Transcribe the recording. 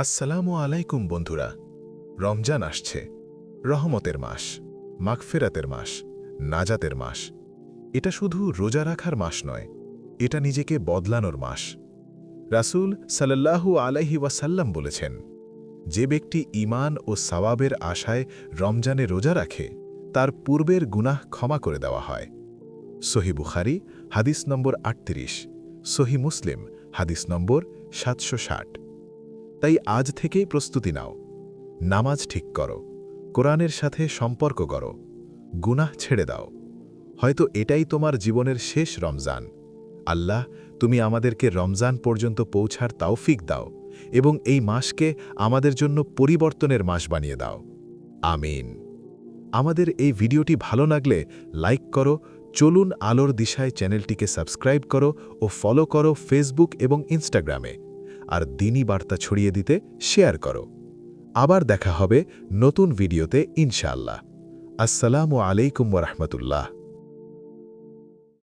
আসসালামু আলাইকুম বন্ধুরা। রমজান আসছে, রহমতের মাস, মাগফিরাতের মাস, নাজাতের মাস। এটা শুধু রোজা রাখার মাস নয়, এটা নিজেকে বদলানোর মাস। রাসূল সাল্লাল্লাহু আলাইহি ওয়াসাল্লাম বলেছেন, যে ব্যক্তি ঈমান ও সওয়াবের আশায় রমজানে রোজা রাখে তার পূর্বের গুনাহ ক্ষমা করে দেওয়া হয়। সহিহ বুখারী হাদিস নম্বর ৩৮, সহিহ মুসলিম হাদিস নম্বর ৭৬০। তাই আজ থেকেই প্রস্তুতি নাও। নামাজ ঠিক করো, কোরআনের সাথে সম্পর্ক করো, গুনাহ ছেড়ে দাও। হয়তো এটাই তোমার জীবনের শেষ রমজান। আল্লাহ, তুমি আমাদেরকে রমজান পর্যন্ত পৌঁছার তৌফিক দাও এবং এই মাসকে আমাদের জন্য পরিবর্তনের মাস বানিয়ে দাও। আমিন। আমাদের এই ভিডিওটি ভালো লাগলে লাইক করো, চলুন আলোর দিশায় চ্যানেলটিকে সাবস্ক্রাইব করো ও ফলো করো ফেসবুক এবং ইনস্টাগ্রামে। আর দ্বীনি বার্তা ছড়িয়ে দিতে শেয়ার করো। আবার দেখা হবে নতুন ভিডিওতে ইনশাআল্লাহ। আসসালামু আলাইকুম ওয়া রাহমাতুল্লাহ।